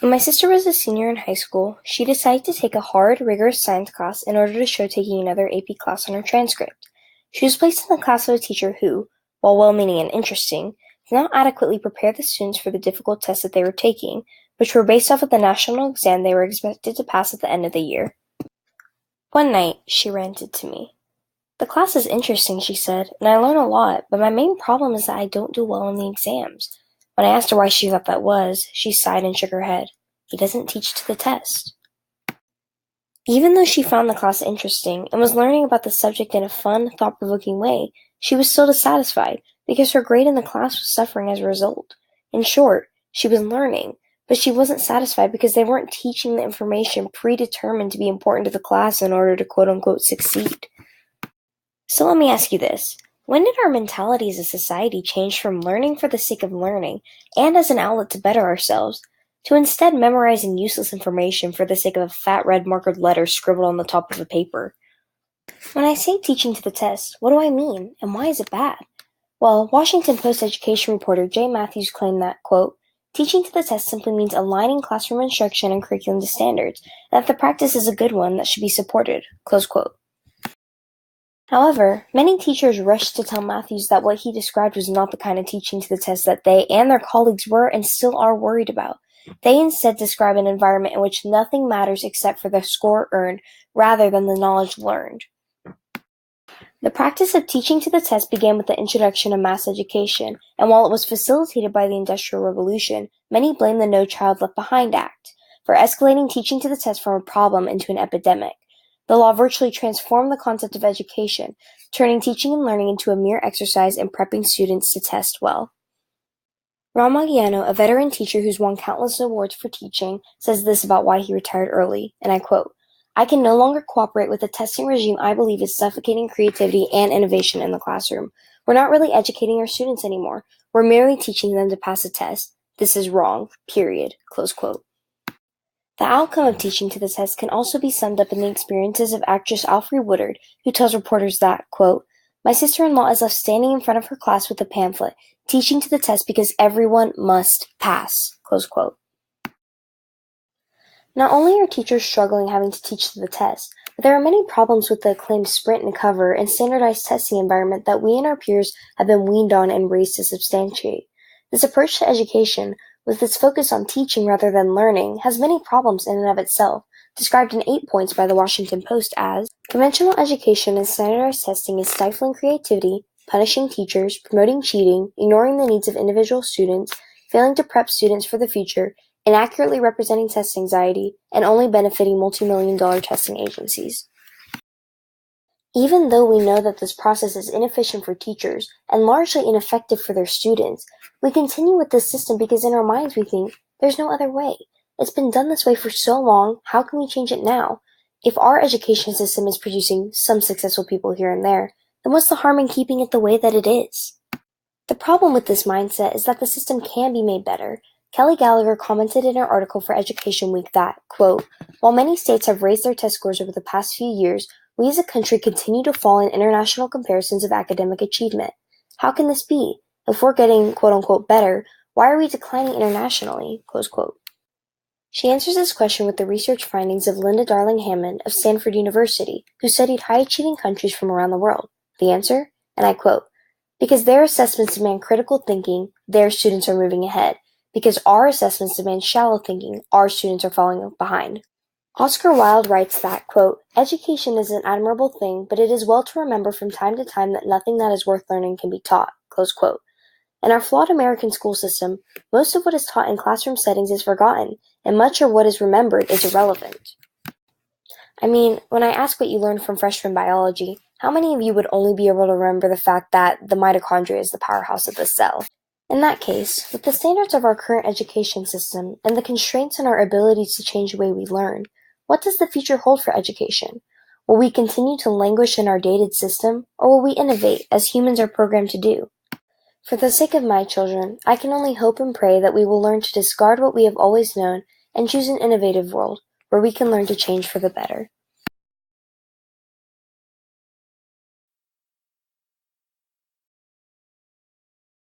When my sister was a senior in high school, she decided to take a hard, rigorous science class in order to show taking another AP class on her transcript. She was placed in the class of a teacher who, while well-meaning and interesting, did not adequately prepare the students for the difficult tests that they were taking, which were based off of the national exam they were expected to pass at the end of the year. One night, she ranted to me. "The class is interesting," she said, "and I learn a lot, but my main problem is that I don't do well in the exams." When I asked her why she thought that was, she sighed and shook her head. "He doesn't teach to the test." Even though she found the class interesting and was learning about the subject in a fun, thought-provoking way, she was still dissatisfied because her grade in the class was suffering as a result. In short, she was learning, but she wasn't satisfied because they weren't teaching the information predetermined to be important to the class in order to quote-unquote succeed. So let me ask you this. When did our mentality as a society change from learning for the sake of learning and as an outlet to better ourselves to instead memorizing useless information for the sake of a fat red markered letter scribbled on the top of a paper? When I say teaching to the test, what do I mean, and why is it bad? Well, Washington Post education reporter Jay Matthews claimed that, quote, "Teaching to the test simply means aligning classroom instruction and curriculum to standards, and that the practice is a good one that should be supported," close quote. However, many teachers rushed to tell Matthews that what he described was not the kind of teaching to the test that they and their colleagues were and still are worried about. They instead describe an environment in which nothing matters except for the score earned rather than the knowledge learned. The practice of teaching to the test began with the introduction of mass education, and while it was facilitated by the Industrial Revolution, many blame the No Child Left Behind Act for escalating teaching to the test from a problem into an epidemic. The law virtually transformed the concept of education, turning teaching and learning into a mere exercise in prepping students to test well. Ron Maggiano, a veteran teacher who's won countless awards for teaching, says this about why he retired early, and I quote, "I can no longer cooperate with a testing regime I believe is suffocating creativity and innovation in the classroom. We're not really educating our students anymore. We're merely teaching them to pass a test. This is wrong, period," close quote. The outcome of teaching to the test can also be summed up in the experiences of actress Alfre Woodard, who tells reporters that, quote, "My sister-in-law is left standing in front of her class with a pamphlet, teaching to the test because everyone must pass," close quote. Not only are teachers struggling having to teach to the test, but there are many problems with the acclaimed sprint and cover and standardized testing environment that we and our peers have been weaned on and raised to substantiate. This approach to education, with its focus on teaching rather than learning, has many problems in and of itself, described in 8 points by the Washington Post as conventional education and standardized testing is stifling creativity, punishing teachers, promoting cheating, ignoring the needs of individual students, failing to prep students for the future, inaccurately representing test anxiety, and only benefiting multi-million-dollar testing agencies. Even though we know that this process is inefficient for teachers and largely ineffective for their students, we continue with this system because in our minds we think, there's no other way. It's been done this way for so long, how can we change it now? If our education system is producing some successful people here and there, then what's the harm in keeping it the way that it is? The problem with this mindset is that the system can be made better. Kelly Gallagher commented in her article for Education Week that, quote, "While many states have raised their test scores over the past few years, we as a country continue to fall in international comparisons of academic achievement. How can this be? If we're getting quote-unquote better, why are we declining internationally?" Close quote. She answers this question with the research findings of Linda Darling Hammond of Stanford University, who studied high-achieving countries from around the world. The answer? And I quote, "Because their assessments demand critical thinking, their students are moving ahead. Because our assessments demand shallow thinking, our students are falling behind." Oscar Wilde writes that, quote, "Education is an admirable thing, but it is well to remember from time to time that nothing that is worth learning can be taught," close quote. In our flawed American school system, most of what is taught in classroom settings is forgotten, and much of what is remembered is irrelevant. I mean, when I ask what you learned from freshman biology, how many of you would only be able to remember the fact that the mitochondria is the powerhouse of the cell? In that case, with the standards of our current education system and the constraints on our ability to change the way we learn, what does the future hold for education? Will we continue to languish in our dated system, or will we innovate as humans are programmed to do? For the sake of my children, I can only hope and pray that we will learn to discard what we have always known and choose an innovative world, where we can learn to change for the better.